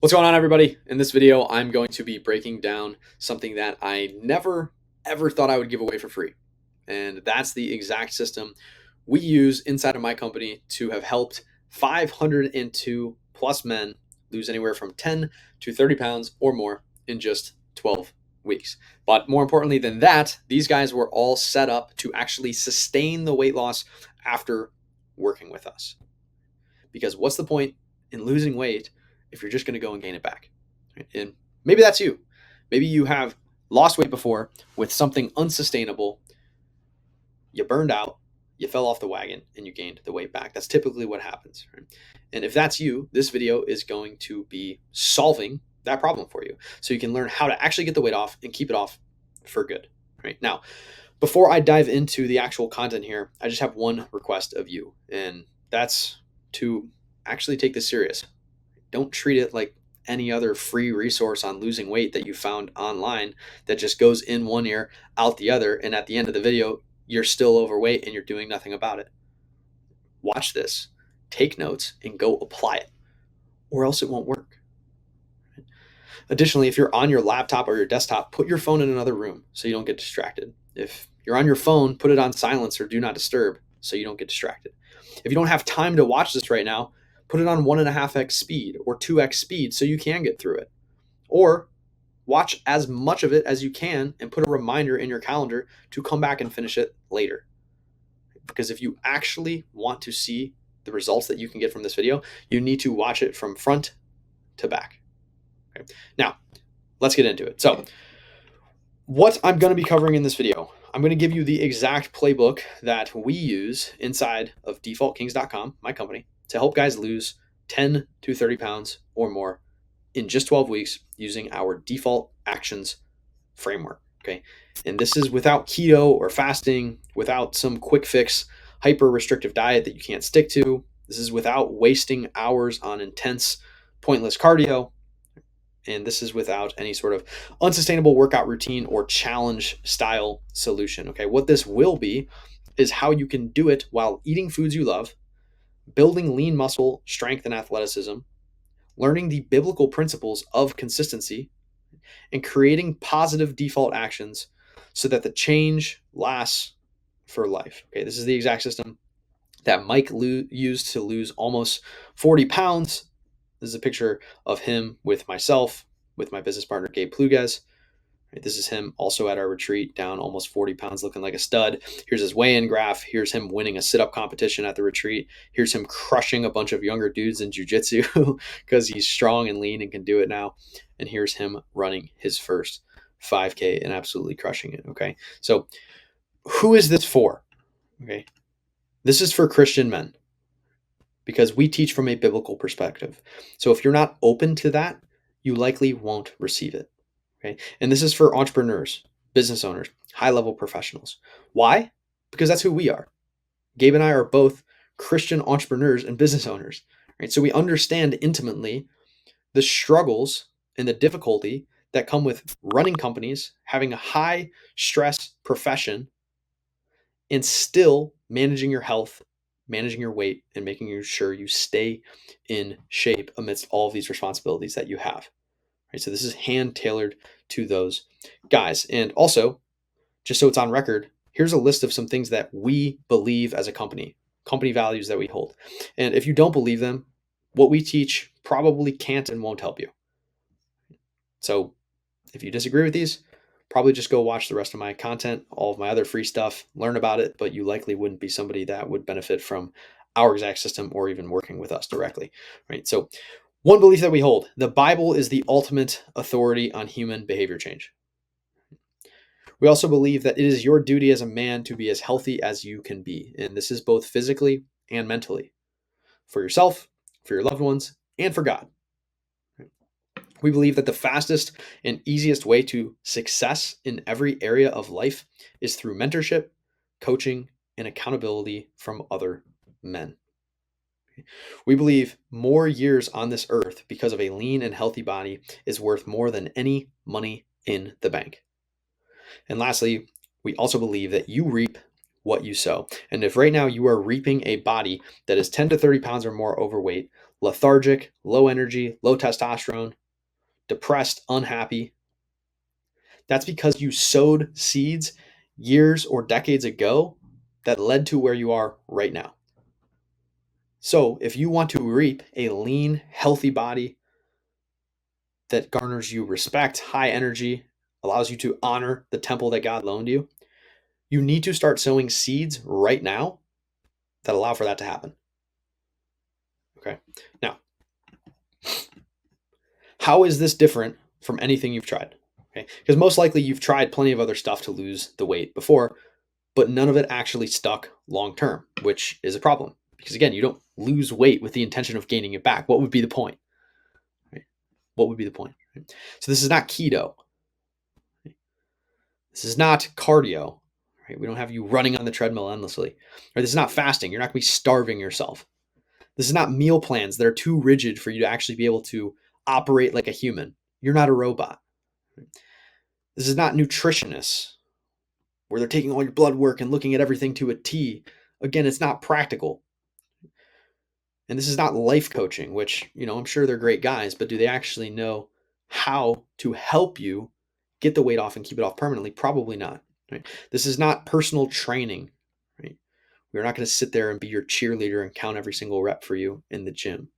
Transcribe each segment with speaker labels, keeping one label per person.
Speaker 1: What's going on, everybody? In this video, I'm going to be breaking down something that I never ever thought I would give away for free. And that's the exact system we use inside of my company to have helped 502 plus men lose anywhere from 10 to 30 pounds or more in just 12 weeks. But more importantly than that, these guys were all set up to actually sustain the weight loss after working with us. Because what's the point in losing weight if you're just going to go and gain it back? And maybe that's you. Maybe you have lost weight before with something unsustainable. You burned out, you fell off the wagon, and you gained the weight back. That's typically what happens. Right? And if that's you, this video is going to be solving that problem for you. So you can learn how to actually get the weight off and keep it off for good. Right? Now, before I dive into the actual content here, I just have one request of you, and that's to actually take this serious. Don't treat it like any other free resource on losing weight that you found online that just goes in one ear, out the other, and at the end of the video, you're still overweight and you're doing nothing about it. Watch this, take notes, and go apply it, or else it won't work. Additionally, if you're on your laptop or your desktop, put your phone in another room so you don't get distracted. If you're on your phone, put it on silence or do not disturb so you don't get distracted. If you don't have time to watch this right now, put it on 1.5x speed or 2x speed so you can get through it. Or watch as much of it as you can and put a reminder in your calendar to come back and finish it later. Because if you actually want to see the results that you can get from this video, you need to watch it from front to back. Okay. Now, let's get into it. So, what I'm going to be covering in this video, I'm going to give you the exact playbook that we use inside of defaultkings.com, my company, to help guys lose 10 to 30 pounds or more in just 12 weeks using our default actions framework. Okay. And this is without keto or fasting, without some quick fix, hyper restrictive diet that you can't stick to. This is without wasting hours on intense, pointless cardio. And this is without any sort of unsustainable workout routine or challenge style solution. Okay. What this will be is how you can do it while eating foods you love, building lean muscle, strength, and athleticism, learning the biblical principles of consistency, and creating positive default actions so that the change lasts for life. Okay, this is the exact system that Mike used to lose almost 40 pounds. This is a picture of him with myself, with my business partner, Gabe Pluguez. This is him also at our retreat, down almost 40 pounds, looking like a stud. Here's his weigh-in graph. Here's him winning a sit-up competition at the retreat. Here's him crushing a bunch of younger dudes in jiu-jitsu because he's strong and lean and can do it now. And here's him running his first 5K and absolutely crushing it, okay? So who is this for? Okay, this is for Christian men because we teach from a biblical perspective. So if you're not open to that, you likely won't receive it. Okay. And this is for entrepreneurs, business owners, high-level professionals. Why? Because that's who we are. Gabe and I are both Christian entrepreneurs and business owners, right? So we understand intimately the struggles and the difficulty that come with running companies, having a high stress profession, and still managing your health, managing your weight, and making sure you stay in shape amidst all of these responsibilities that you have. Right, so this is hand tailored to those guys. And also, just so it's on record, here's a list of some things that we believe as a company values that we hold. And if you don't believe them, what we teach probably can't and won't help you. So if you disagree with these, probably just go watch the rest of my content, all of my other free stuff, learn about it, but you likely wouldn't be somebody that would benefit from our exact system or even working with us directly, right? So one belief that we hold, the Bible is the ultimate authority on human behavior change. We also believe that it is your duty as a man to be as healthy as you can be. And this is both physically and mentally, for yourself, for your loved ones, and for God. We believe that the fastest and easiest way to success in every area of life is through mentorship, coaching, and accountability from other men. We believe more years on this earth because of a lean and healthy body is worth more than any money in the bank. And lastly, we also believe that you reap what you sow. And if right now you are reaping a body that is 10 to 30 pounds or more overweight, lethargic, low energy, low testosterone, depressed, unhappy. That's because you sowed seeds years or decades ago that led to where you are right now. So if you want to reap a lean, healthy body that garners you respect, high energy, allows you to honor the temple that God loaned you, you need to start sowing seeds right now that allow for that to happen. Okay. Now, how is this different from anything you've tried? Okay. Because most likely you've tried plenty of other stuff to lose the weight before, but none of it actually stuck long term, which is a problem. Because again, you don't lose weight with the intention of gaining it back. What would be the point? Right? What would be the point? Right? So this is not keto. Right? This is not cardio. Right? We don't have you running on the treadmill endlessly. Right? This is not fasting. You're not going to be starving yourself. This is not meal plans that are too rigid for you to actually be able to operate like a human. You're not a robot. This is not nutritionists where they're taking all your blood work and looking at everything to a T. Again, it's not practical. And this is not life coaching, which, I'm sure they're great guys, but do they actually know how to help you get the weight off and keep it off permanently? Probably not. Right? This is not personal training. Right? We're not going to sit there and be your cheerleader and count every single rep for you in the gym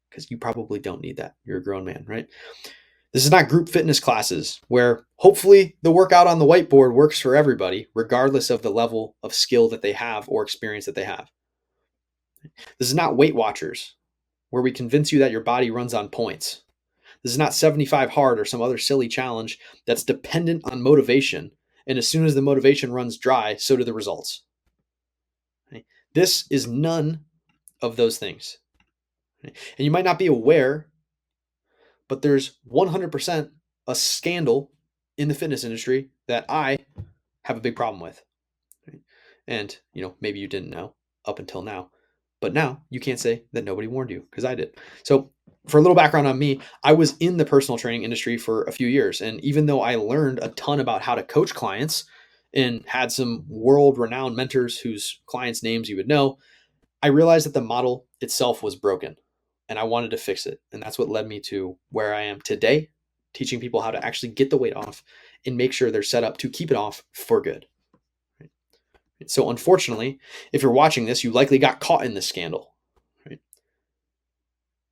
Speaker 1: because you probably don't need that. You're a grown man, right? This is not group fitness classes where hopefully the workout on the whiteboard works for everybody, regardless of the level of skill that they have or experience that they have. This is not Weight Watchers, where we convince you that your body runs on points. This is not 75 hard or some other silly challenge that's dependent on motivation. And as soon as the motivation runs dry, so do the results. Okay? This is none of those things. Okay? And you might not be aware, but there's 100% a scandal in the fitness industry that I have a big problem with. Okay? And, maybe you didn't know up until now. But now you can't say that nobody warned you because I did. So for a little background on me, I was in the personal training industry for a few years. And even though I learned a ton about how to coach clients and had some world-renowned mentors whose clients' names you would know, I realized that the model itself was broken and I wanted to fix it. And that's what led me to where I am today, teaching people how to actually get the weight off and make sure they're set up to keep it off for good. So unfortunately, if you're watching this, you likely got caught in this scandal. Right?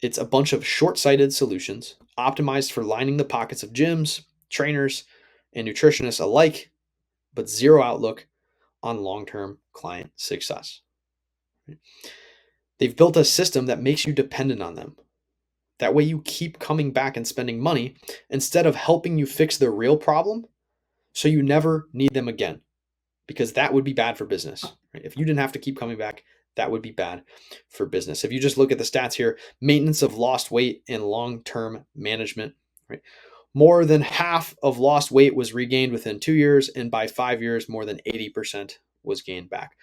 Speaker 1: It's a bunch of short-sighted solutions optimized for lining the pockets of gyms, trainers, and nutritionists alike, but zero outlook on long-term client success. Right? They've built a system that makes you dependent on them. That way you keep coming back and spending money instead of helping you fix the real problem so you never need them again. Because that would be bad for business. Right? If you didn't have to keep coming back, that would be bad for business. If you just look at the stats here, maintenance of lost weight and long-term management, right? More than half of lost weight was regained within 2 years, and by 5 years, more than 80% was gained back.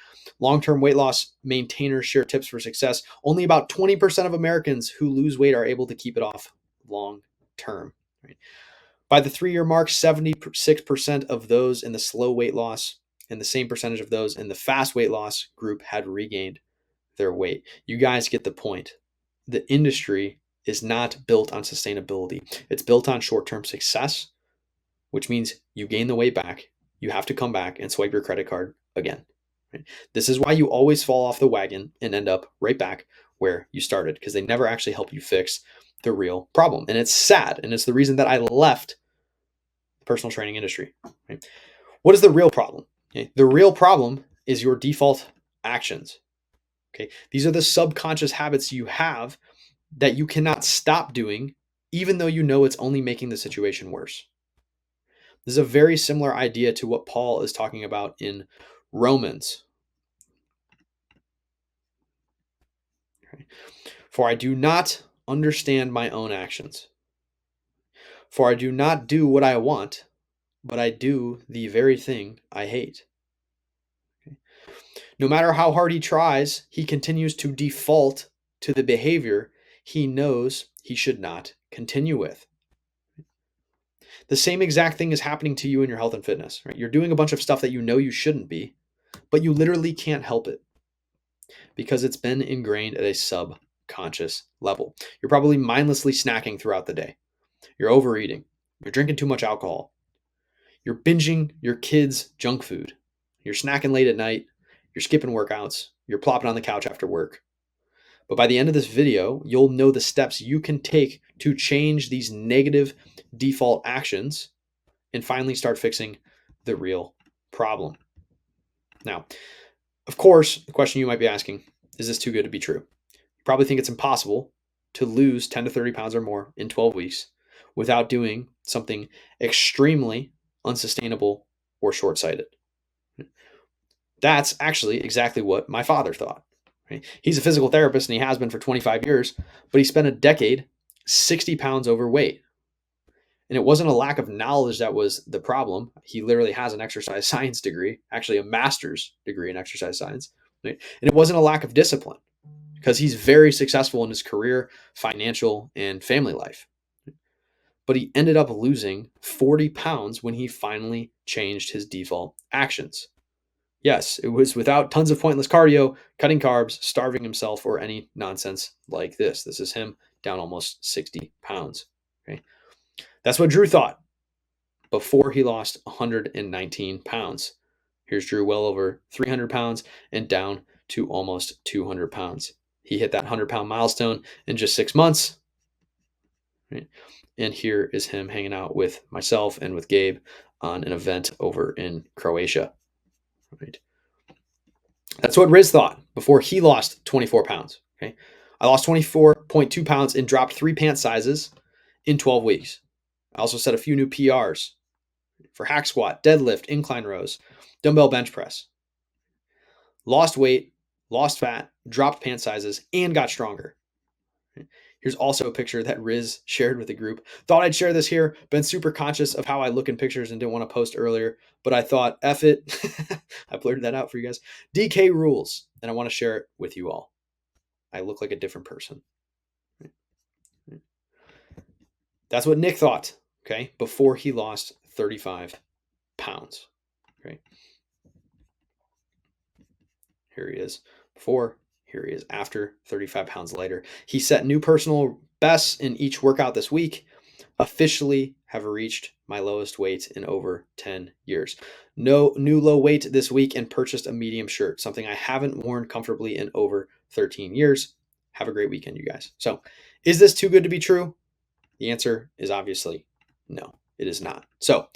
Speaker 1: Long-term weight loss maintainers share tips for success. Only about 20% of Americans who lose weight are able to keep it off long-term. Right? By the 3-year mark, 76% of those in the slow weight loss and the same percentage of those in the fast weight loss group had regained their weight. You guys get the point. The industry is not built on sustainability. It's built on short-term success, which means you gain the weight back. You have to come back and swipe your credit card again. Right? This is why you always fall off the wagon and end up right back where you started, because they never actually help you fix the real problem. And it's sad. And it's the reason that I left the personal training industry. Right? What is the real problem? Okay. The real problem is your default actions. Okay. These are the subconscious habits you have that you cannot stop doing, even though you know it's only making the situation worse. This is a very similar idea to what Paul is talking about in Romans. Okay. For I do not understand my own actions. For I do not do what I want, but I do the very thing I hate. Okay. No matter how hard he tries, he continues to default to the behavior he knows he should not continue with. The same exact thing is happening to you in your health and fitness. Right? You're doing a bunch of stuff that you know you shouldn't be, but you literally can't help it because it's been ingrained at a subconscious subconscious level. You're probably mindlessly snacking throughout the day. You're overeating. You're drinking too much alcohol. You're binging your kids' junk food. You're snacking late at night. You're skipping workouts. You're plopping on the couch after work. But by the end of this video, you'll know the steps you can take to change these negative default actions and finally start fixing the real problem. Now, of course, the question you might be asking, is this too good to be true? You probably think it's impossible to lose 10 to 30 pounds or more in 12 weeks without doing something extremely unsustainable or short-sighted. That's actually exactly what my father thought. Right? He's a physical therapist and he has been for 25 years, but he spent a decade 60 pounds overweight. And it wasn't a lack of knowledge that was the problem. He literally has an exercise science degree, actually a master's degree in exercise science. Right? And it wasn't a lack of discipline because he's very successful in his career, financial, and family life. But he ended up losing 40 pounds when he finally changed his default actions. Yes, it was without tons of pointless cardio, cutting carbs, starving himself, or any nonsense like this. This is him down almost 60 pounds. Okay? That's what Drew thought before he lost 119 pounds. Here's Drew well over 300 pounds and down to almost 200 pounds. He hit that 100-pound milestone in just 6 months. Right? And here is him hanging out with myself and with Gabe on an event over in Croatia. Right? That's what Riz thought before he lost 24 pounds. Okay, I lost 24.2 pounds and dropped 3 pant sizes in 12 weeks. I also set a few new PRs for hack squat, deadlift, incline rows, dumbbell bench press. Lost weight, lost fat, dropped pant sizes, and got stronger. Here's also a picture that Riz shared with the group. Thought I'd share this here. Been super conscious of how I look in pictures and didn't want to post earlier, but I thought, F it. I blurted that out for you guys. DK rules, and I want to share it with you all. I look like a different person. That's what Nick thought, okay, before he lost 35 pounds. Okay. Here he is before. Here he is after 35 pounds later. He set new personal bests in each workout this week. Officially have reached my lowest weight in over 10 years. No new low weight this week and purchased a medium shirt, something I haven't worn comfortably in over 13 years. Have a great weekend, you guys. So, is this too good to be true? The answer is obviously no, it is not. So,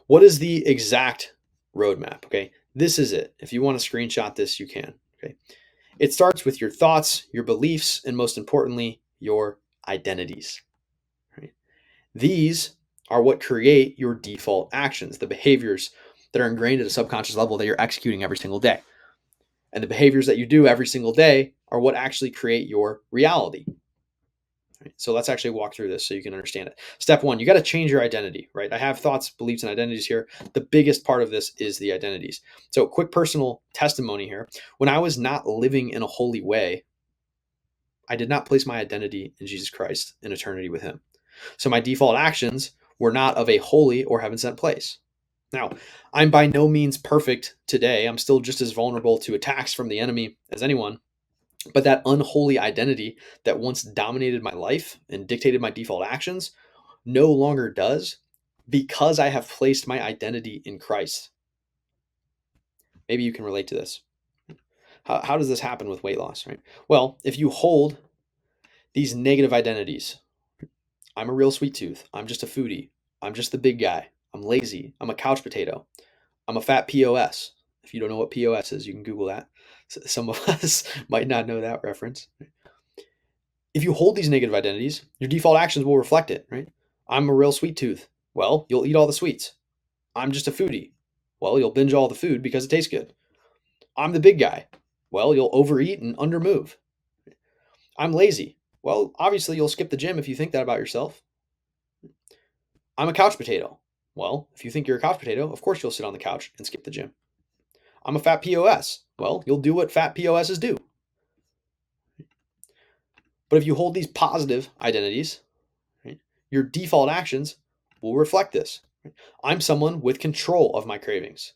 Speaker 1: what is the exact roadmap? Okay, this is it. If you want to screenshot this, you can. Okay, it starts with your thoughts, your beliefs, and most importantly, your identities. Right? These are what create your default actions, the behaviors that are ingrained at a subconscious level that you're executing every single day. And the behaviors that you do every single day are what actually create your reality. Right? So let's actually walk through this so you can understand it. Step one, you got to change your identity, right? I have thoughts, beliefs, and identities here. The biggest part of this is the identities. So quick personal testimony here. When I was not living in a holy way, I did not place my identity in Jesus Christ in eternity with him. So my default actions were not of a holy or heaven sent place. Now, I'm by no means perfect today. I'm still just as vulnerable to attacks from the enemy as anyone. But that unholy identity that once dominated my life and dictated my default actions no longer does because I have placed my identity in Christ. Maybe you can relate to this. How does this happen with weight loss, right? Well, if you hold these negative identities, I'm a real sweet tooth. I'm just a foodie. I'm just the big guy. I'm lazy. I'm a couch potato. I'm a fat POS. If you don't know what POS is, you can Google that. Some of us might not know that reference. If you hold these negative identities, your default actions will reflect it, right? I'm a real sweet tooth. Well, you'll eat all the sweets. I'm just a foodie. Well, you'll binge all the food because it tastes good. I'm the big guy. Well, you'll overeat and undermove. I'm lazy. Well, obviously you'll skip the gym if you think that about yourself. I'm a couch potato. Well, if you think you're a couch potato, of course you'll sit on the couch and skip the gym. I'm a fat POS. Well, you'll do what fat POSs do. But if you hold these positive identities, right, your default actions will reflect this. Right? I'm someone with control of my cravings.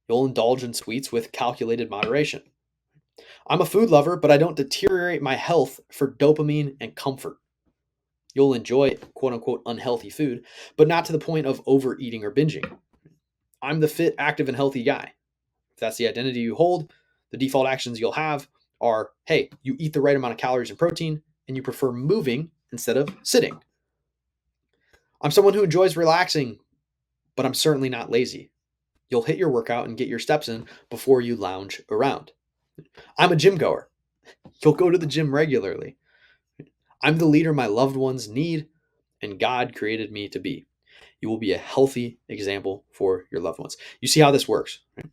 Speaker 1: You'll indulge in sweets with calculated moderation. I'm a food lover, but I don't deteriorate my health for dopamine and comfort. You'll enjoy quote unquote unhealthy food, but not to the point of overeating or binging. I'm the fit, active, and healthy guy. If that's the identity you hold, the default actions you'll have are, hey, you eat the right amount of calories and protein, and you prefer moving instead of sitting. I'm someone who enjoys relaxing, but I'm certainly not lazy. You'll hit your workout and get your steps in before you lounge around. I'm a gym goer. You'll go to the gym regularly. I'm the leader my loved ones need and God created me to be. You will be a healthy example for your loved ones. You see how this works, right?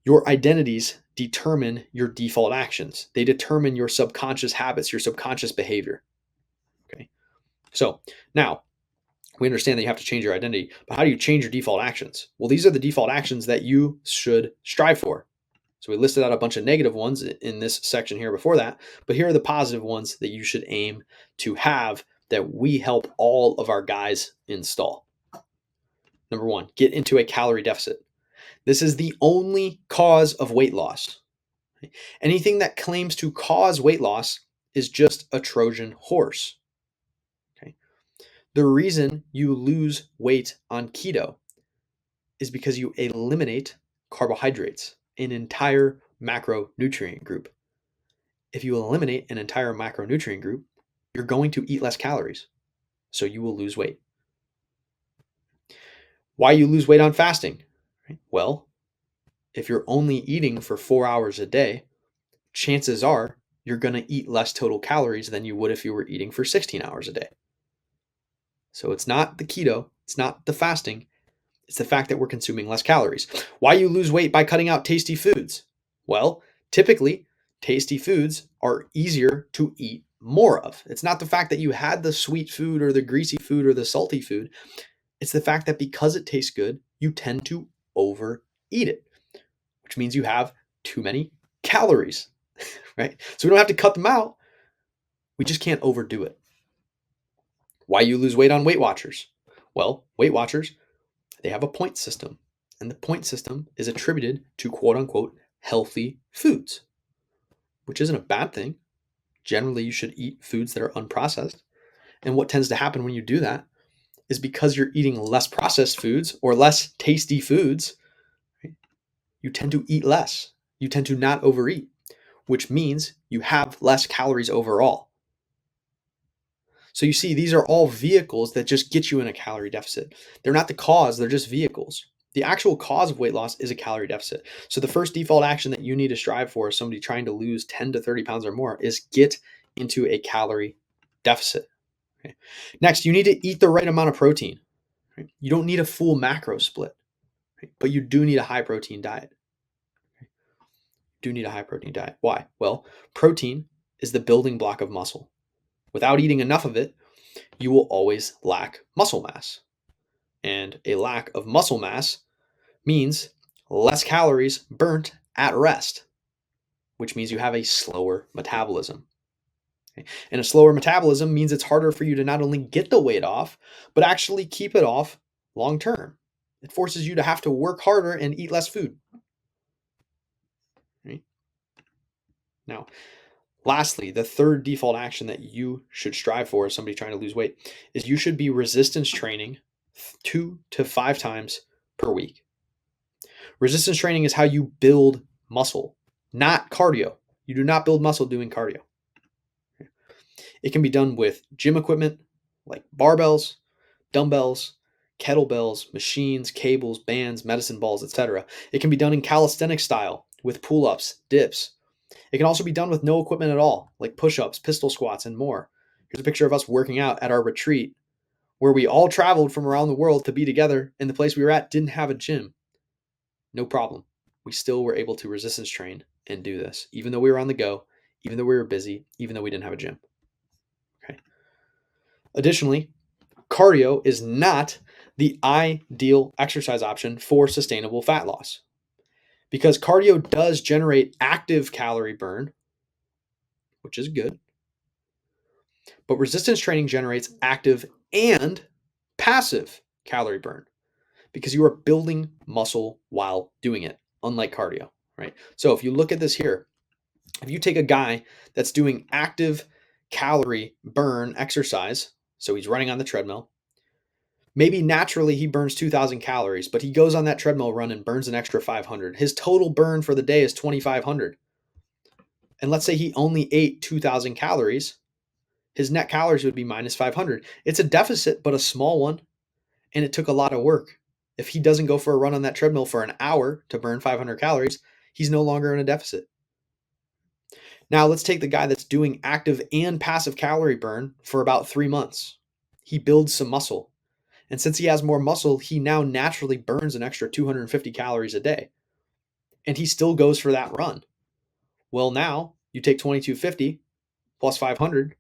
Speaker 1: Your identities determine your default actions. They determine your subconscious habits, your subconscious behavior. Okay. So now we understand that you have to change your identity, but how do you change your default actions? Well, these are the default actions that you should strive for. So we listed out a bunch of negative ones in this section here before that, but here are the positive ones that you should aim to have that we help all of our guys install. Number one, get into a calorie deficit. This is the only cause of weight loss. Anything that claims to cause weight loss is just a Trojan horse. Okay. The reason you lose weight on keto is because you eliminate carbohydrates, an entire macronutrient group. If you eliminate an entire macronutrient group, you're going to eat less calories, so you will lose weight. Why you lose weight on fasting? Well, if you're only eating for 4 hours a day, chances are you're going to eat less total calories than you would if you were eating for 16 hours a day. So it's not the keto, it's not the fasting, it's the fact that we're consuming less calories. Why you lose weight by cutting out tasty foods? Well, typically, tasty foods are easier to eat more of. It's not the fact that you had the sweet food or the greasy food or the salty food. It's the fact that because it tastes good, you tend to overeat it, which means you have too many calories, right? So we don't have to cut them out. We just can't overdo it. Why you lose weight on Weight Watchers? Well, Weight Watchers, they have a point system, and the point system is attributed to quote unquote healthy foods, which isn't a bad thing. Generally, you should eat foods that are unprocessed. And what tends to happen when you do that is because you're eating less processed foods or less tasty foods, right, you tend to eat less. You tend to not overeat, which means you have less calories overall. So you see, these are all vehicles that just get you in a calorie deficit. They're not the cause, they're just vehicles. The actual cause of weight loss is a calorie deficit. So the first default action that you need to strive for as somebody trying to lose 10 to 30 pounds or more is get into a calorie deficit. Okay. Next, you need to eat the right amount of protein. Right? You don't need a full macro split, right? But you do need a high protein diet. Okay. You do need a high protein diet. Why? Well, protein is the building block of muscle. Without eating enough of it, you will always lack muscle mass. And a lack of muscle mass means less calories burnt at rest, which means you have a slower metabolism. Okay? And a slower metabolism means it's harder for you to not only get the weight off, but actually keep it off long term. It forces you to have to work harder and eat less food. Right? Now, lastly, the third default action that you should strive for as somebody trying to lose weight is you should be resistance training 2 to 5 times per week. Resistance training is how you build muscle, not cardio. You do not build muscle doing cardio. It can be done with gym equipment like barbells, dumbbells, kettlebells, machines, cables, bands, medicine balls, etc. It can be done in calisthenic style with pull-ups, dips. It can also be done with no equipment at all, like push-ups, pistol squats, and more. Here's a picture of us working out at our retreat where we all traveled from around the world to be together, and the place we were at didn't have a gym. No problem. We still were able to resistance train and do this, even though we were on the go, even though we were busy, even though we didn't have a gym. Okay. Additionally, cardio is not the ideal exercise option for sustainable fat loss because cardio does generate active calorie burn, which is good, but resistance training generates active and passive calorie burn because you are building muscle while doing it, unlike cardio, right? So if you look at this here, If you take a guy that's doing active calorie burn exercise, so he's running on the treadmill, maybe naturally he burns 2,000 calories, but he goes on that treadmill run and burns an extra 500. His total burn for the day is 2,500. And let's say he only ate 2,000 calories, his net calories would be minus 500. It's a deficit, but a small one, and it took a lot of work. If he doesn't go for a run on that treadmill for an hour to burn 500 calories, he's no longer in a deficit. Now let's take the guy that's doing active and passive calorie burn for about 3 months. He builds some muscle. And since he has more muscle, he now naturally burns an extra 250 calories a day. And he still goes for that run. Well, now you take 2250 plus 500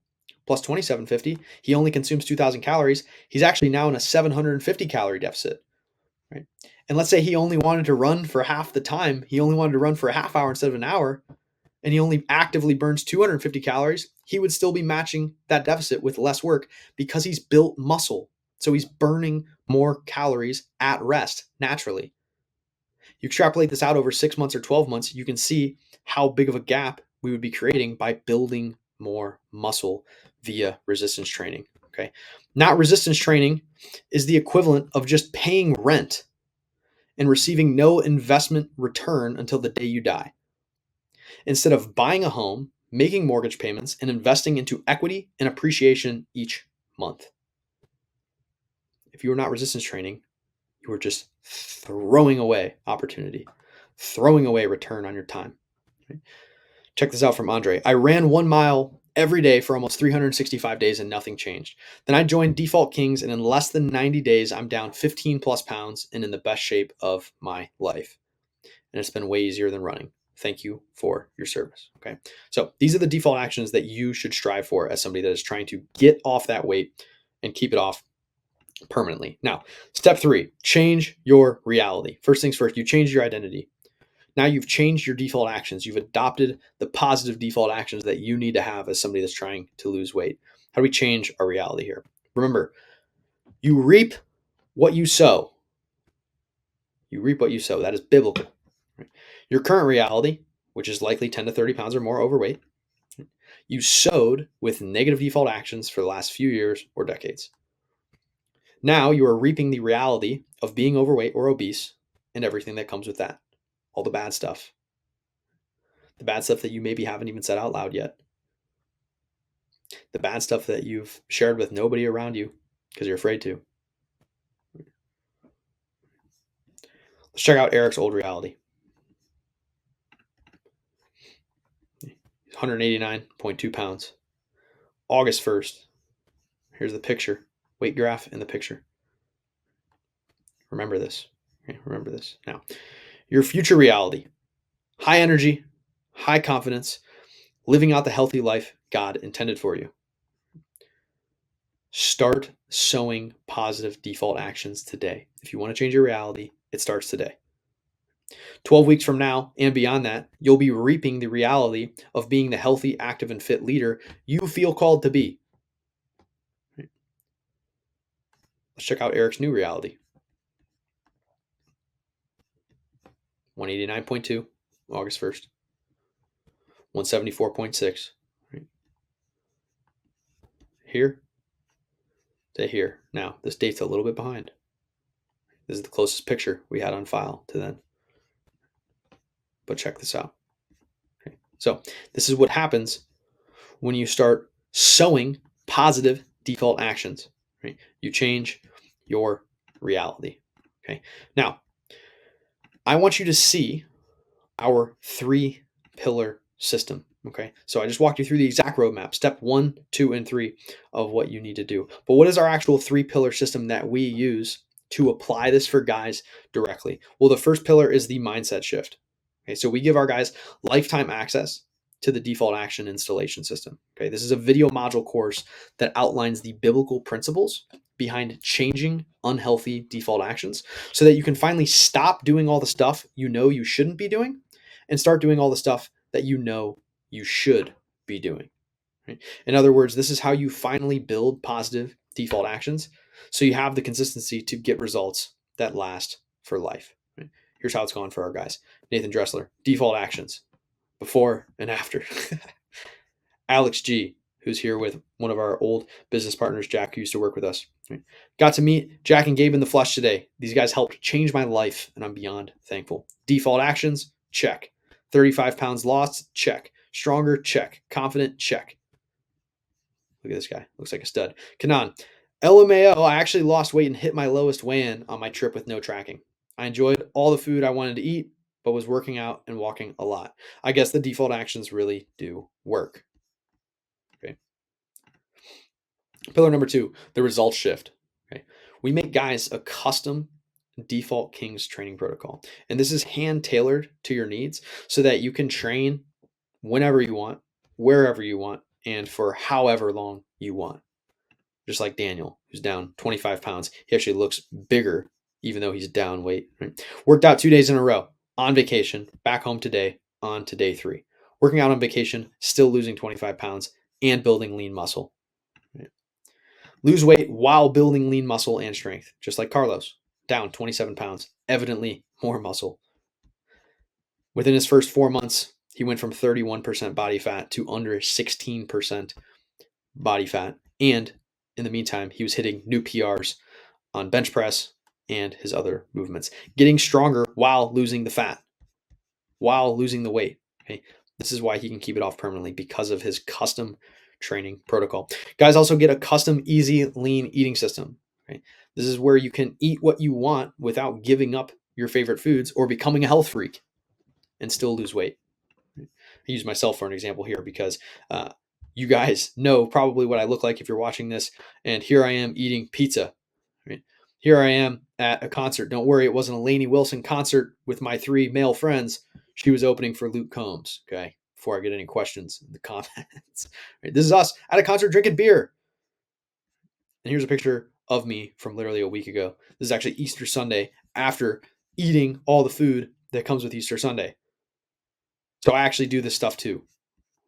Speaker 1: plus 2750. He only consumes 2,000 calories. He's actually now in a 750 calorie deficit. Right? And let's say he only wanted to run for half the time. He only wanted to run for a half hour instead of an hour. And he only actively burns 250 calories. He would still be matching that deficit with less work because he's built muscle. So he's burning more calories at rest naturally. You extrapolate this out over 6 months or 12 months, you can see how big of a gap we would be creating by building more muscle via resistance training. Okay. Not resistance training is the equivalent of just paying rent and receiving no investment return until the day you die. Instead of buying a home, making mortgage payments, and investing into equity and appreciation each month. If you are not resistance training, you are just throwing away opportunity, throwing away return on your time. Right? Check this out from Andre. I ran 1 mile every day for almost 365 days and nothing changed. Then I joined Default Kings, and in less than 90 days, I'm down 15 plus pounds and in the best shape of my life. And it's been way easier than running. Thank you for your service. Okay. So these are the default actions that you should strive for as somebody that is trying to get off that weight and keep it off permanently. Now, step 3, change your reality. First things first, you change your identity. Now you've changed your default actions. You've adopted the positive default actions that you need to have as somebody that's trying to lose weight. How do we change our reality here? Remember, you reap what you sow. You reap what you sow. That is biblical. Right? Your current reality, which is likely 10 to 30 pounds or more overweight, you sowed with negative default actions for the last few years or decades. Now you are reaping the reality of being overweight or obese and everything that comes with that. All the bad stuff. The bad stuff that you maybe haven't even said out loud yet. The bad stuff that you've shared with nobody around you because you're afraid to. Let's check out Eric's old reality. 189.2 pounds. August 1st. Here's the picture. Weight graph in the picture. Remember this. Okay, remember this. Now, your future reality. High energy, high confidence, living out the healthy life God intended for you. Start sowing positive default actions today. If you want to change your reality, it starts today. 12 weeks from now and beyond that, you'll be reaping the reality of being the healthy, active, and fit leader you feel called to be. Let's check out Eric's new reality. 189.2, August 1st. 174.6. Right? Here to here. Now, this date's a little bit behind. This is the closest picture we had on file to then. But check this out. Okay. So this is what happens when you start sowing positive default actions. Right? You change your reality. Okay. Now, I want you to see our 3-pillar system. Okay. So I just walked you through the exact roadmap, step 1, 2, and 3 of what you need to do. But what is our actual 3-pillar system that we use to apply this for guys directly? Well, the first pillar is the mindset shift. Okay. So we give our guys lifetime access to the default action installation system. Okay. This is a video module course that outlines the biblical principles behind changing unhealthy default actions so that you can finally stop doing all the stuff you know you shouldn't be doing and start doing all the stuff that you know you should be doing. Right? In other words, this is how you finally build positive default actions so you have the consistency to get results that last for life. Right? Here's how it's gone for our guys. Nathan Dressler, default actions. before and after. Alex G, who's here with one of our old business partners, Jack, who used to work with us. Got to meet Jack and Gabe in the flesh today. These guys helped change my life, and I'm beyond thankful. Default actions, check. 35 pounds lost, check. Stronger, check. Confident, check. Look at this guy. Looks like a stud. Kanan, LMAO, I actually lost weight and hit my lowest weigh-in on my trip with no tracking. I enjoyed all the food I wanted to eat, but was working out and walking a lot. I guess the default actions really do work. Okay. Pillar number 2, the results shift. Okay. We make guys a custom default Kings training protocol. And this is hand tailored to your needs so that you can train whenever you want, wherever you want, and for however long you want. Just like Daniel, who's down 25 pounds. He actually looks bigger even though he's down weight. Right? Worked out 2 days in a row, on vacation, back home today, on to day 3. Working out on vacation, still losing 25 pounds and building lean muscle. Right? Lose weight while building lean muscle and strength, just like Carlos, down 27 pounds, evidently more muscle. Within his first 4 months, he went from 31% body fat to under 16% body fat. And in the meantime, he was hitting new PRs on bench press and his other movements, getting stronger while losing the fat, while losing the weight. Okay. This is why he can keep it off permanently, because of his custom training protocol. Guys also get a custom easy lean eating system. Okay. This is where you can eat what you want without giving up your favorite foods or becoming a health freak and still lose weight. I use myself for an example here because you guys know probably what I look like if you're watching this. And here I am eating pizza. Right? Here I am at a concert. Don't worry, it wasn't a Lainey Wilson concert with my 3 male friends. She was opening for Luke Combs. Okay, before I get any questions in the comments. Right? This is us at a concert drinking beer. And here's a picture of me from literally a week ago. This is actually Easter Sunday after eating all the food that comes with Easter Sunday. So I actually do this stuff too.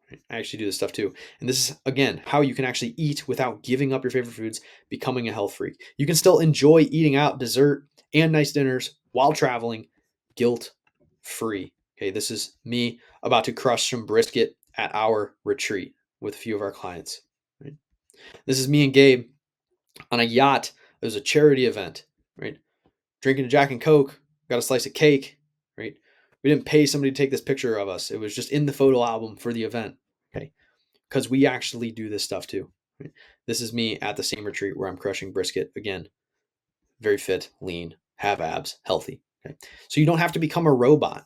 Speaker 1: And this is, again, how you can actually eat without giving up your favorite foods, becoming a health freak. You can still enjoy eating out, dessert, and nice dinners while traveling, guilt-free. Okay, this is me about to crush some brisket at our retreat with a few of our clients. Right? This is me and Gabe on a yacht. It was a charity event, right? Drinking a Jack and Coke, got a slice of cake, right? We didn't pay somebody to take this picture of us. It was just in the photo album for the event. Okay. Because we actually do this stuff too. Right? This is me at the same retreat where I'm crushing brisket. Again, very fit, lean, have abs, healthy. Okay. So you don't have to become a robot.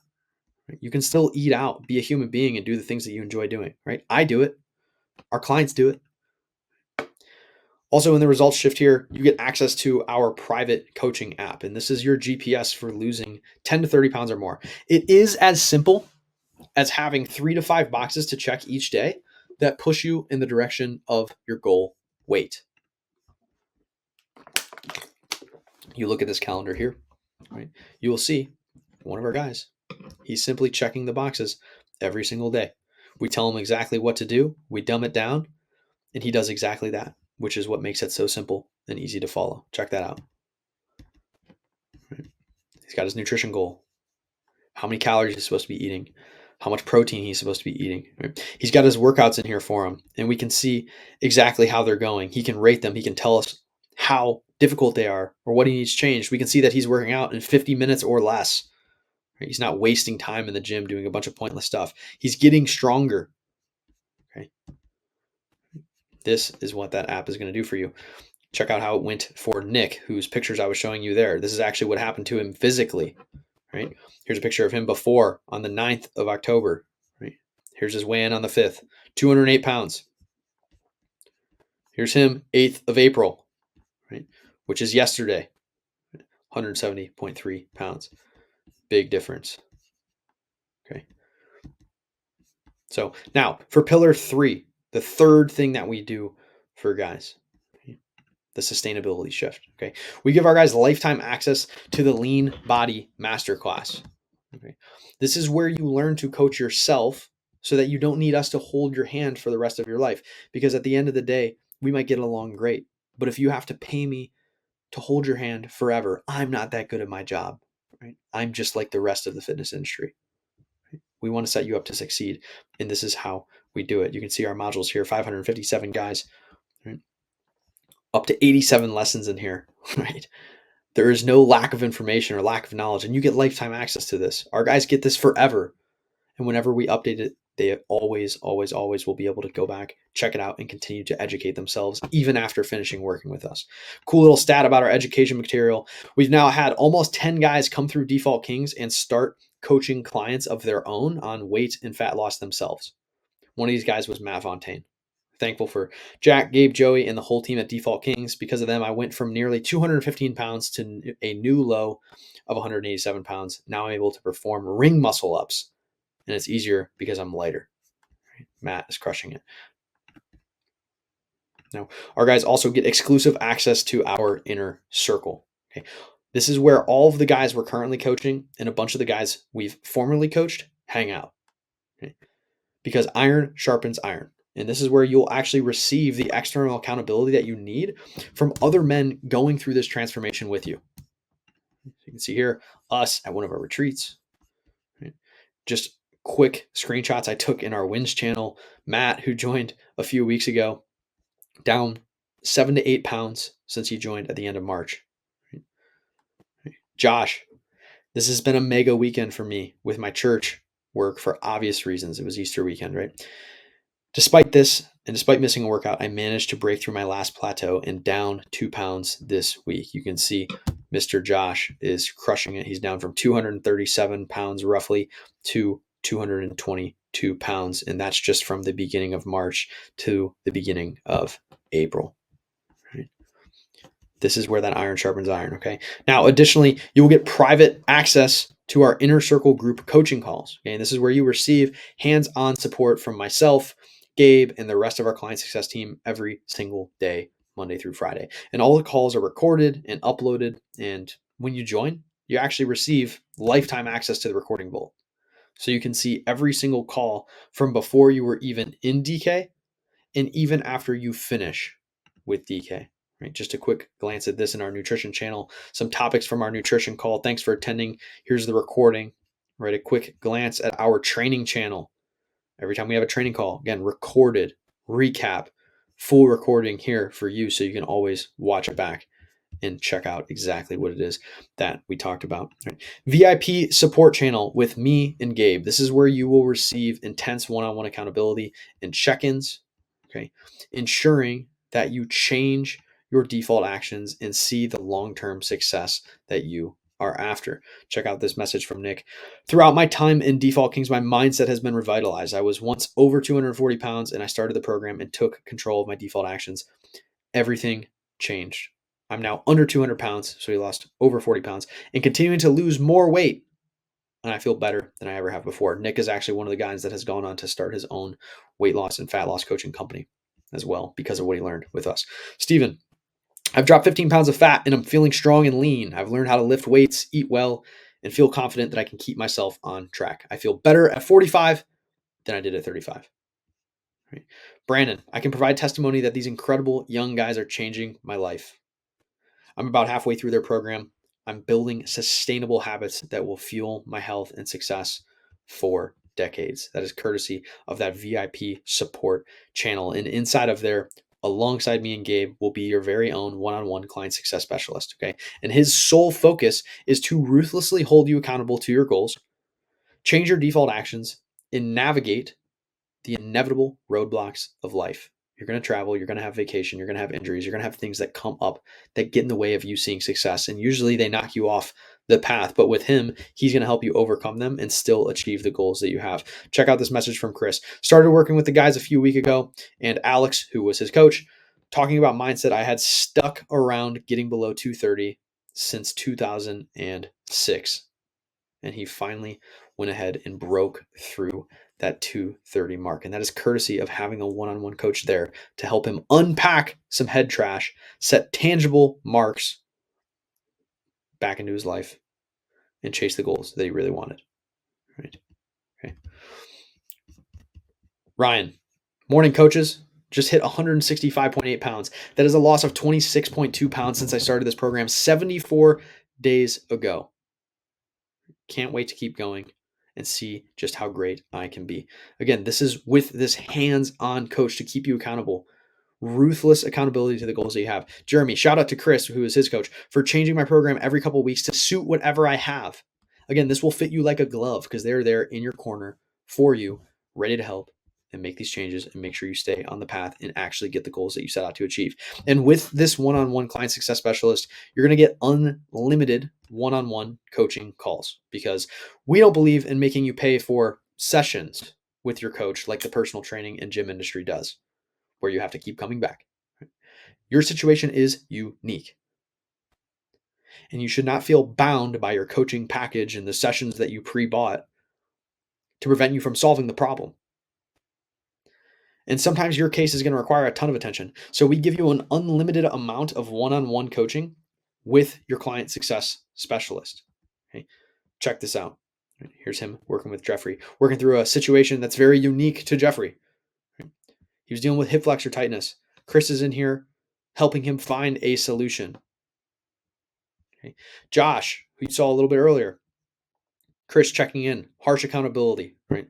Speaker 1: Right? You can still eat out, be a human being, and do the things that you enjoy doing. Right? I do it. Our clients do it. Also, in the results shift here, you get access to our private coaching app. And this is your GPS for losing 10 to 30 pounds or more. It is as simple as having 3 to 5 boxes to check each day that push you in the direction of your goal weight. You look at this calendar here, right? You will see one of our guys. He's simply checking the boxes every single day. We tell him exactly what to do. We dumb it down, and he does exactly that, which is what makes it so simple and easy to follow. Check that out. Right? He's got his nutrition goal. How many calories he's supposed to be eating, how much protein he's supposed to be eating. Right? He's got his workouts in here for him, and we can see exactly how they're going. He can rate them. He can tell us how difficult they are or what he needs changed. We can see that he's working out in 50 minutes or less. Right? He's not wasting time in the gym doing a bunch of pointless stuff. He's getting stronger. Okay. This is what that app is going to do for you. Check out how it went for Nick, whose pictures I was showing you there. This is actually what happened to him physically. Right? Here's a picture of him before on the 9th of October. Right? Here's his weigh-in on the 5th, 208 pounds. Here's him 8th of April, right? Which is yesterday, 170.3 pounds. Big difference. Okay. So now for pillar 3, the third thing that we do for guys, the sustainability shift. Okay. We give our guys lifetime access to the Lean Body Masterclass. Okay. This is where you learn to coach yourself so that you don't need us to hold your hand for the rest of your life. Because at the end of the day, we might get along great. But if you have to pay me to hold your hand forever, I'm not that good at my job. Right? I'm just like the rest of the fitness industry. Right? We want to set you up to succeed. And this is how we do it. You can see our modules here, 557 guys, right? Up to 87 lessons in here, right? There is no lack of information or lack of knowledge, and you get lifetime access to this. Our guys get this forever. And whenever we update it, they always will be able to go back, check it out, and continue to educate themselves even after finishing working with us. Cool little stat about our education material. We've now had almost 10 guys come through Default Kings and start coaching clients of their own on weight and fat loss themselves. One of these guys was Matt Fontaine. Thankful for Jack, Gabe, Joey, and the whole team at Default Kings. Because of them, I went from nearly 215 pounds to a new low of 187 pounds. Now I'm able to perform ring muscle ups, and it's easier because I'm lighter. Matt is crushing it. Now, our guys also get exclusive access to our inner circle. Okay. This is where all of the guys we're currently coaching and a bunch of the guys we've formerly coached hang out. Okay. Because iron sharpens iron. And this is where you'll actually receive the external accountability that you need from other men going through this transformation with you. So you can see here, us at one of our retreats. Right? Just quick screenshots I took in our wins channel. Matt, who joined a few weeks ago, down 7 to 8 pounds since he joined at the end of March. Right? Josh, this has been a mega weekend for me with my church work for obvious reasons. It was Easter weekend, right? Despite this, and despite missing a workout, I managed to break through my last plateau and down 2 pounds this week. You can see Mr. Josh is crushing it. He's down from 237 pounds roughly to 222 pounds. And that's just from the beginning of March to the beginning of April. Right? This is where that iron sharpens iron. Okay. Now, additionally, you will get private access to our inner circle group coaching calls. Okay. And this is where you receive hands-on support from myself, Gabe, and the rest of our client success team every single day, Monday through Friday. And all the calls are recorded and uploaded. And when you join, you actually receive lifetime access to the recording vault. So you can see every single call from before you were even in DK and even after you finish with DK. Right? Just a quick glance at this in our nutrition channel, some topics from our nutrition call. Thanks for attending. Here's the recording. Right? A quick glance at our training channel. Every time we have a training call, again, recorded, recap, full recording here for you so you can always watch it back and check out exactly what it is that we talked about. Right? VIP support channel with me and Gabe. This is where you will receive intense one-on-one accountability and check-ins, okay? Ensuring that you change your default actions and see the long-term success that you are after. Check out this message from Nick. Throughout my time in Default Kings, my mindset has been revitalized. I was once over 240 pounds and I started the program and took control of my default actions. Everything changed. I'm now under 200 pounds, so he lost over 40 pounds, and continuing to lose more weight. And I feel better than I ever have before. Nick is actually one of the guys that has gone on to start his own weight loss and fat loss coaching company as well because of what he learned with us. Steven, I've dropped 15 pounds of fat and I'm feeling strong and lean. I've learned how to lift weights, eat well, and feel confident that I can keep myself on track. I feel better at 45 than I did at 35. Right? Brandon, I can provide testimony that these incredible young guys are changing my life. I'm about halfway through their program. I'm building sustainable habits that will fuel my health and success for decades. That is courtesy of that VIP support channel. And inside of there, alongside me and Gabe, will be your very own one-on-one client success specialist. Okay. And his sole focus is to ruthlessly hold you accountable to your goals, change your default actions, and navigate the inevitable roadblocks of life. You're going to travel, you're going to have vacation, you're going to have injuries, you're going to have things that come up that get in the way of you seeing success. And usually they knock you off the path. But with him, he's going to help you overcome them and still achieve the goals that you have. Check out this message from Chris. Started working with the guys a few weeks ago, and Alex, who was his coach, talking about mindset. I had stuck around getting below 230 since 2006. And he finally went ahead and broke through that 230 mark. And that is courtesy of having a one-on-one coach there to help him unpack some head trash, set tangible marks back into his life, and chase the goals that he really wanted. Right? Okay. Ryan, morning coaches, just hit 165.8 pounds. That is a loss of 26.2 pounds since I started this program 74 days ago. Can't wait to keep going and see just how great I can be. Again, this is with this hands-on coach to keep you accountable. Ruthless accountability to the goals that you have. Jeremy, shout out to Chris, who is his coach, for changing my program every couple of weeks to suit whatever I have. Again, this will fit you like a glove because they're there in your corner for you, ready to help and make these changes and make sure you stay on the path and actually get the goals that you set out to achieve. And with this one-on-one client success specialist, you're going to get unlimited one-on-one coaching calls because we don't believe in making you pay for sessions with your coach like the personal training and gym industry does, where you have to keep coming back. Your situation is unique. And you should not feel bound by your coaching package and the sessions that you pre-bought to prevent you from solving the problem. And sometimes your case is going to require a ton of attention. So we give you an unlimited amount of one-on-one coaching with your client success specialist. Okay? Check this out. Here's him working with Jeffrey, working through a situation that's very unique to Jeffrey. He was dealing with hip flexor tightness. Chris is in here helping him find a solution. Okay. Josh, who you saw a little bit earlier, Chris checking in, harsh accountability, right?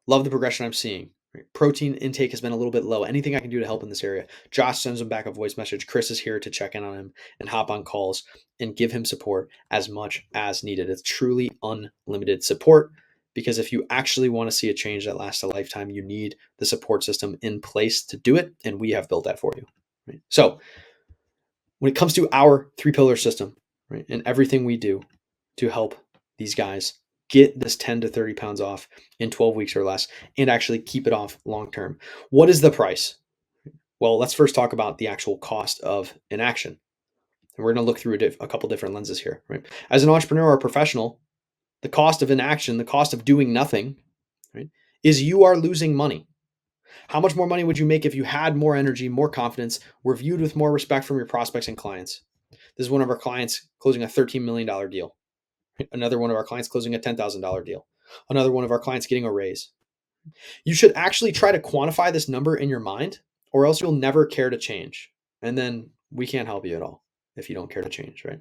Speaker 1: Love the progression I'm seeing. Right? Protein intake has been a little bit low. Anything I can do to help in this area? Josh sends him back a voice message. Chris is here to check in on him and hop on calls and give him support as much as needed. It's truly unlimited support because if you actually want to see a change that lasts a lifetime, you need the support system in place to do it, and we have built that for you. Right? So when it comes to our 3-pillar system, right, and everything we do to help these guys get this 10 to 30 pounds off in 12 weeks or less and actually keep it off long term. What is the price? Well, let's first talk about the actual cost of inaction. And we're going to look through a couple different lenses here. Right? As an entrepreneur or professional, the cost of inaction, the cost of doing nothing, right, is you are losing money. How much more money would you make if you had more energy, more confidence, were viewed with more respect from your prospects and clients? This is one of our clients closing a $13 million deal. Another one of our clients closing a $10,000 deal. Another one of our clients getting a raise. You should actually try to quantify this number in your mind, or else you'll never care to change. And then we can't help you at all if you don't care to change, right?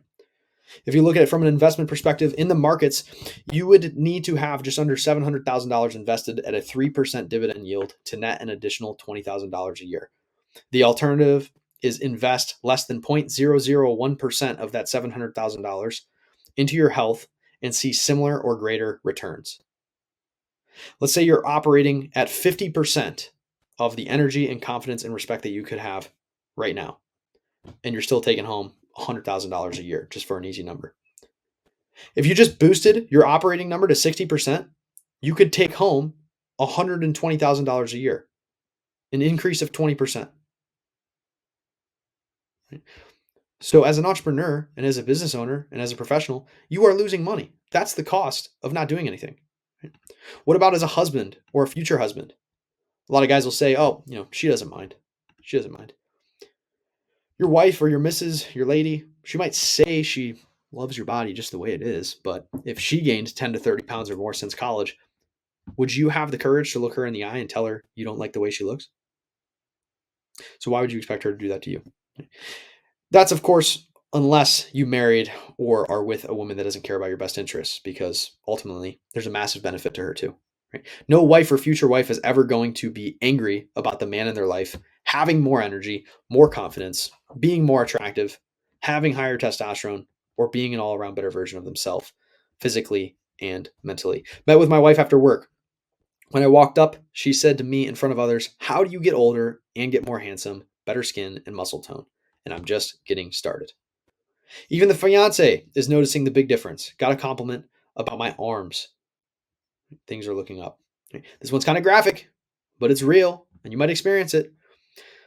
Speaker 1: If you look at it from an investment perspective in the markets, you would need to have just under $700,000 invested at a 3% dividend yield to net an additional $20,000 a year. The alternative is invest less than 0.001% of that $700,000 into your health and see similar or greater returns. Let's say you're operating at 50% of the energy and confidence and respect that you could have right now, and you're still taking home $100,000 a year just for an easy number. If you just boosted your operating number to 60%, you could take home $120,000 a year, an increase of 20%. So as an entrepreneur and as a business owner and as a professional, you are losing money. That's the cost of not doing anything. What about as a husband or a future husband? A lot of guys will say, oh, she doesn't mind. She doesn't mind. Your wife or your missus, your lady, she might say she loves your body just the way it is. But if she gained 10 to 30 pounds or more since college, would you have the courage to look her in the eye and tell her you don't like the way she looks? So why would you expect her to do that to you? That's, of course, unless you married or are with a woman that doesn't care about your best interests, because ultimately there's a massive benefit to her too. Right? No wife or future wife is ever going to be angry about the man in their life having more energy, more confidence, being more attractive, having higher testosterone, or being an all-around better version of themselves, physically and mentally. Met with my wife after work. When I walked up, she said to me in front of others, "How do you get older and get more handsome, better skin, and muscle tone?" And I'm just getting started. Even the fiance is noticing the big difference. Got a compliment about my arms. Things are looking up. This one's kind of graphic, but it's real, and you might experience it.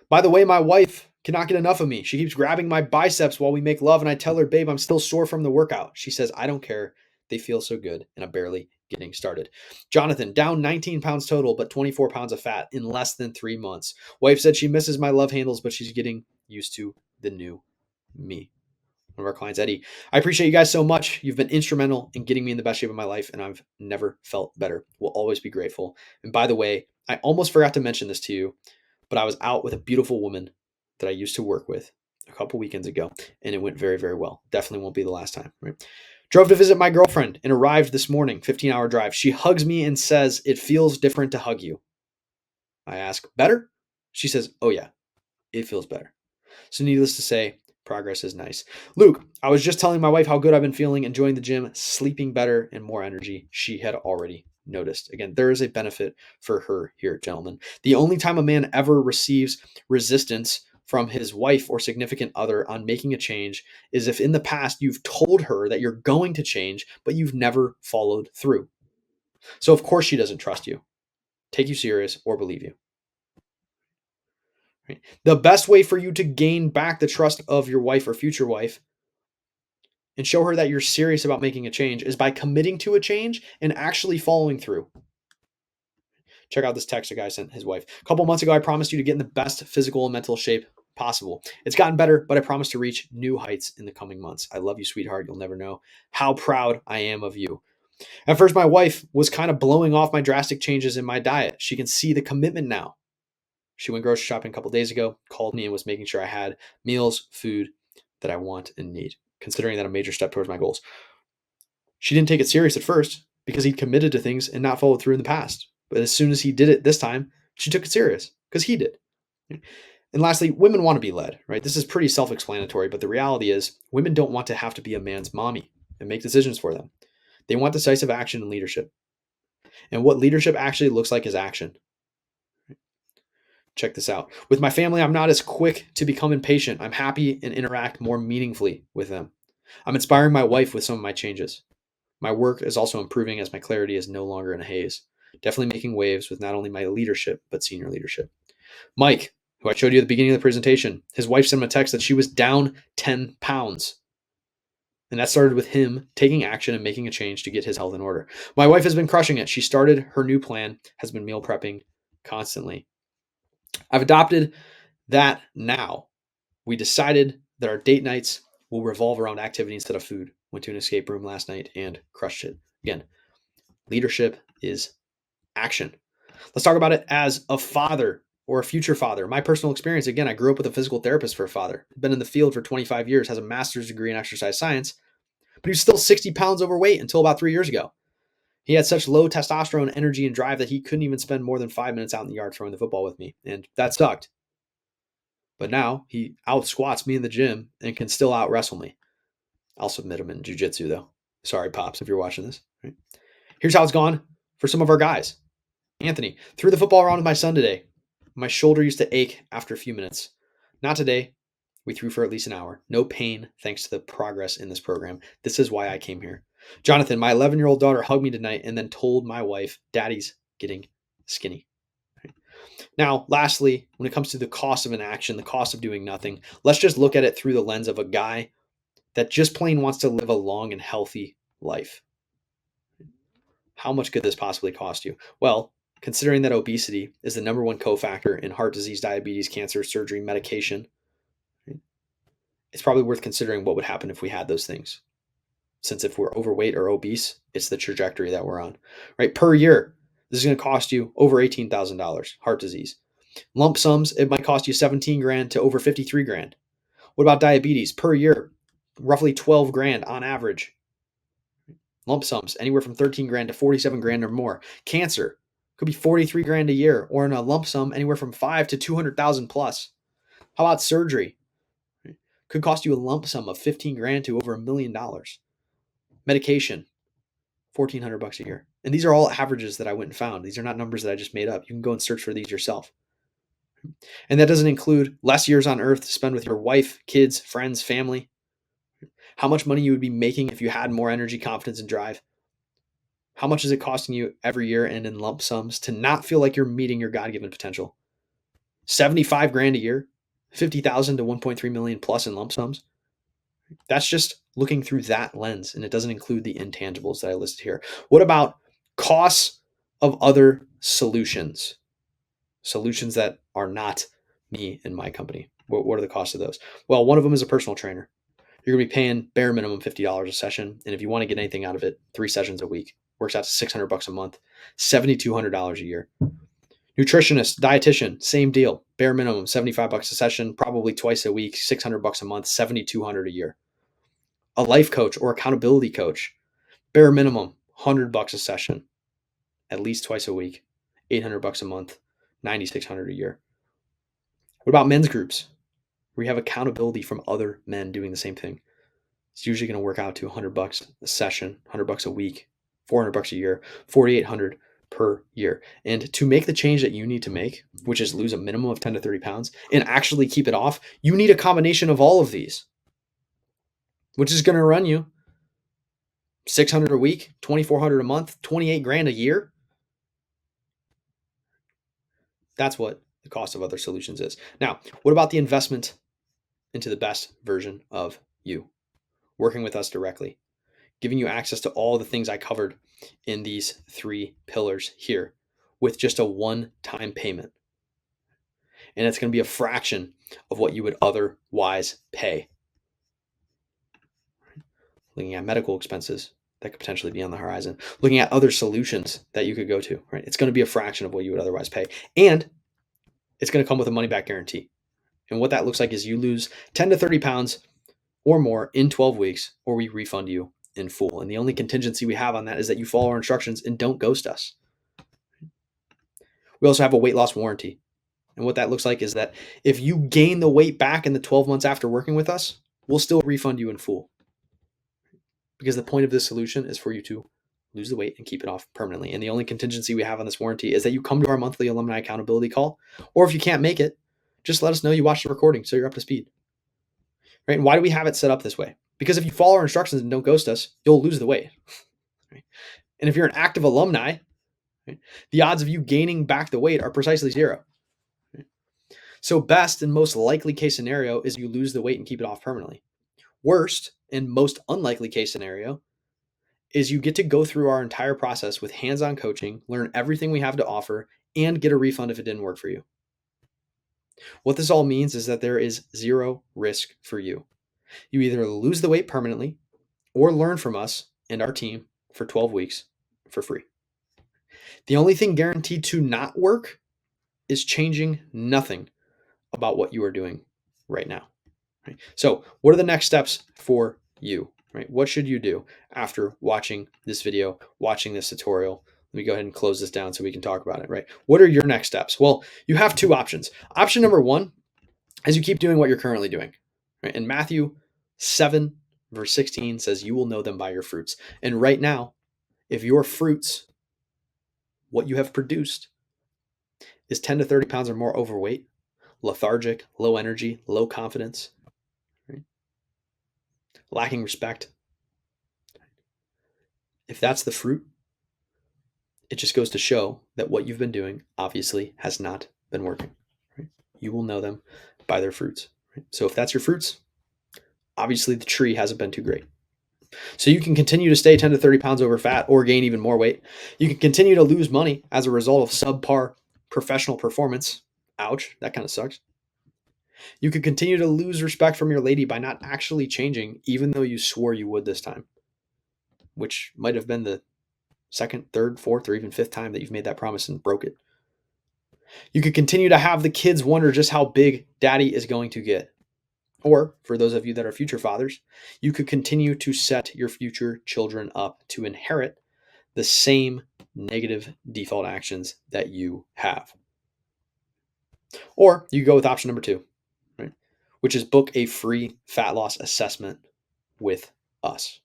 Speaker 1: By the way, my wife cannot get enough of me. She keeps grabbing my biceps while we make love, and I tell her, "Babe, I'm still sore from the workout." She says, "I don't care. They feel so good, and I'm barely getting started." Jonathan, down 19 pounds total, but 24 pounds of fat in less than 3 months. Wife said she misses my love handles, but she's getting used to the new me. One of our clients, Eddie. I appreciate you guys so much. You've been instrumental in getting me in the best shape of my life, and I've never felt better. Will always be grateful. And by the way, I almost forgot to mention this to you, but I was out with a beautiful woman that I used to work with a couple weekends ago, and it went very, very well. Definitely won't be the last time, right? Drove to visit my girlfriend and arrived this morning, 15-hour drive. She hugs me and says, "It feels different to hug you." I ask, "Better?" She says, "Oh yeah, it feels better." So needless to say, progress is nice. Luke, I was just telling my wife how good I've been feeling, enjoying the gym, sleeping better, and more energy. She had already noticed. Again, there is a benefit for her here, gentlemen. The only time a man ever receives resistance from his wife or significant other on making a change is if in the past you've told her that you're going to change, but you've never followed through. So of course she doesn't trust you, take you serious, or believe you. Right? The best way for you to gain back the trust of your wife or future wife and show her that you're serious about making a change is by committing to a change and actually following through. Check out this text a guy sent his wife. A couple months ago, I promised you to get in the best physical and mental shape possible. It's gotten better, but I promise to reach new heights in the coming months. I love you, sweetheart. You'll never know how proud I am of you. At first, my wife was kind of blowing off my drastic changes in my diet. She can see the commitment now. She went grocery shopping a couple days ago, called me, and was making sure I had meals, food that I want and need, considering that a major step towards my goals. She didn't take it serious at first because he'd committed to things and not followed through in the past. But as soon as he did it this time, she took it serious because he did. And lastly, women want to be led, right? This is pretty self-explanatory, but the reality is women don't want to have to be a man's mommy and make decisions for them. They want decisive action and leadership. And what leadership actually looks like is action. Check this out. With my family, I'm not as quick to become impatient. I'm happy and interact more meaningfully with them. I'm inspiring my wife with some of my changes. My work is also improving as my clarity is no longer in a haze. Definitely making waves with not only my leadership, but senior leadership. Mike, who I showed you at the beginning of the presentation, his wife sent him a text that she was down 10 pounds. And that started with him taking action and making a change to get his health in order. My wife has been crushing it. She started her new plan, has been meal prepping constantly. I've adopted that now. We decided that our date nights will revolve around activity instead of food. Went to an escape room last night and crushed it. Again, leadership is action. Let's talk about it as a father or a future father. My personal experience, again, I grew up with a physical therapist for a father. Been in the field for 25 years, has a master's degree in exercise science, but he was still 60 pounds overweight until about 3 years ago. He had such low testosterone, energy, and drive that he couldn't even spend more than 5 minutes out in the yard throwing the football with me. And that sucked. But now he out squats me in the gym and can still out wrestle me. I'll submit him in jiu-jitsu though. Sorry, Pops, if you're watching this. Right? Here's how it's gone for some of our guys. Anthony, threw the football around with my son today. My shoulder used to ache after a few minutes. Not today. We threw for at least an hour. No pain thanks to the progress in this program. This is why I came here. Jonathan, my 11-year-old daughter hugged me tonight and then told my wife, Daddy's getting skinny. Now, lastly, when it comes to the cost of an action, the cost of doing nothing, let's just look at it through the lens of a guy that just plain wants to live a long and healthy life. How much could this possibly cost you? Well, considering that obesity is the number one cofactor in heart disease, diabetes, cancer, surgery, medication, it's probably worth considering what would happen if we had those things. Since if we're overweight or obese, it's the trajectory that we're on, right? Per year, this is going to cost you over $18,000, heart disease. Lump sums, it might cost you 17 grand to over 53 grand. What about diabetes? Per year, roughly 12 grand on average. Lump sums, anywhere from 13 grand to 47 grand or more. Cancer could be 43 grand a year, or in a lump sum, anywhere from 5 to 200,000 plus. How about surgery? Could cost you a lump sum of 15 grand to over $1 million. Medication, 1,400 bucks a year. And these are all averages that I went and found. These are not numbers that I just made up. You can go and search for these yourself. And that doesn't include less years on earth to spend with your wife, kids, friends, family. How much money you would be making if you had more energy, confidence, and drive. How much is it costing you every year and in lump sums to not feel like you're meeting your God-given potential? 75 grand a year, 50,000 to 1.3 million plus in lump sums. That's just looking through that lens, and it doesn't include the intangibles that I listed here. What about costs of other solutions? Solutions that are not me and my company. What are the costs of those? Well, one of them is a personal trainer. You're going to be paying bare minimum $50 a session. And if you want to get anything out of it, 3 sessions a week. Works out to 600 bucks a month, $7,200 a year. Nutritionist, dietitian, same deal. Bare minimum, 75 bucks a session, probably twice a week, 600 bucks a month, 7,200 a year. a life coach or accountability coach, bare minimum, $100 a session, at least twice a week, $800 a month, $9,600 a year. What about men's groups where you have accountability from other men doing the same thing? It's usually going to work out to $100 a session, $100 a week, $400 a year, $4,800 per year. And to make the change that you need to make, which is lose a minimum of 10 to 30 pounds and actually keep it off, you need a combination of all of these, which is going to run you $600 a week, $2,400 a month, $28,000 a year. That's what the cost of other solutions is. Now, what about the investment into the best version of you? Working with us directly, giving you access to all the things I covered in these 3 pillars here with just a one-time payment. And it's going to be a fraction of what you would otherwise pay. Looking at medical expenses that could potentially be on the horizon, looking at other solutions that you could go to, right? It's going to be a fraction of what you would otherwise pay. And it's going to come with a money back guarantee. And what that looks like is you lose 10 to 30 pounds or more in 12 weeks, or we refund you in full. And the only contingency we have on that is that you follow our instructions and don't ghost us. We also have a weight loss warranty. And what that looks like is that if you gain the weight back in the 12 months after working with us, we'll still refund you in full. Because the point of this solution is for you to lose the weight and keep it off permanently. And the only contingency we have on this warranty is that you come to our monthly alumni accountability call, or if you can't make it, just let us know you watched the recording so you're up to speed. Right? And why do we have it set up this way? Because if you follow our instructions and don't ghost us, you'll lose the weight. Right? And if you're an active alumni, right, the odds of you gaining back the weight are precisely 0. Right? So best and most likely case scenario is you lose the weight and keep it off permanently. Worst and most unlikely case scenario is you get to go through our entire process with hands-on coaching, learn everything we have to offer, and get a refund if it didn't work for you. What this all means is that there is 0 risk for you. You either lose the weight permanently or learn from us and our team for 12 weeks for free. The only thing guaranteed to not work is changing nothing about what you are doing right now. Right? So what are the next steps for you? Right? What should you do after watching this video, watching this tutorial? Let me go ahead and close this down so we can talk about it, right? What are your next steps? Well, you have 2 options. Option number 1 is you keep doing what you're currently doing. Right? And Matthew 7, verse 16 says, you will know them by your fruits. And right now, if your fruits, what you have produced, is 10 to 30 pounds or more overweight, lethargic, low energy, low confidence, right? Lacking respect, if that's the fruit, it just goes to show that what you've been doing obviously has not been working. Right? You will know them by their fruits. Right? So if that's your fruits, obviously the tree hasn't been too great. So you can continue to stay 10 to 30 pounds over fat or gain even more weight. You can continue to lose money as a result of subpar professional performance. Ouch, that kind of sucks. You could continue to lose respect from your lady by not actually changing, even though you swore you would this time, which might have been the 2nd, 3rd, 4th, or even 5th time that you've made that promise and broke it. You could continue to have the kids wonder just how big daddy is going to get. Or for those of you that are future fathers, you could continue to set your future children up to inherit the same negative default actions that you have. Or you go with option number 2, right? Which is book a free fat loss assessment with us.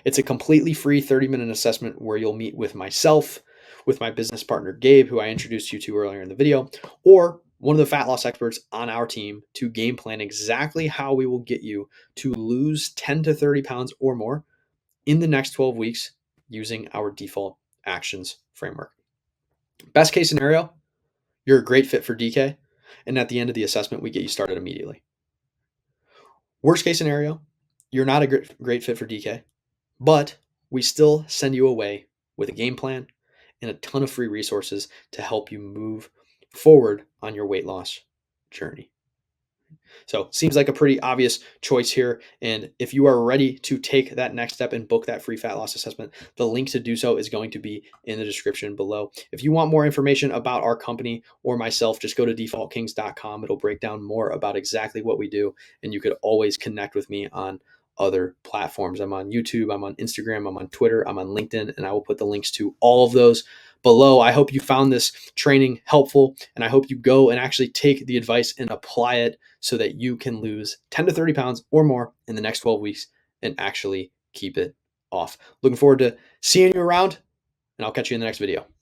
Speaker 1: It's a completely free 30-minute assessment where you'll meet with myself, with my business partner, Gabe, who I introduced you to earlier in the video, or one of the fat loss experts on our team to game plan exactly how we will get you to lose 10 to 30 pounds or more in the next 12 weeks using our default actions framework. Best case scenario, you're a great fit for DK, and at the end of the assessment, we get you started immediately. Worst case scenario, you're not a great fit for DK, but we still send you away with a game plan and a ton of free resources to help you move forward on your weight loss journey. So seems like a pretty obvious choice here. And if you are ready to take that next step and book that free fat loss assessment, the link to do so is going to be in the description below. If you want more information about our company or myself, just go to defaultkings.com. It'll break down more about exactly what we do. And you could always connect with me on other platforms. I'm on YouTube, I'm on Instagram, I'm on Twitter, I'm on LinkedIn, and I will put the links to all of those below. I hope you found this training helpful, and I hope you go and actually take the advice and apply it so that you can lose 10 to 30 pounds or more in the next 12 weeks and actually keep it off. Looking forward to seeing you around, and I'll catch you in the next video.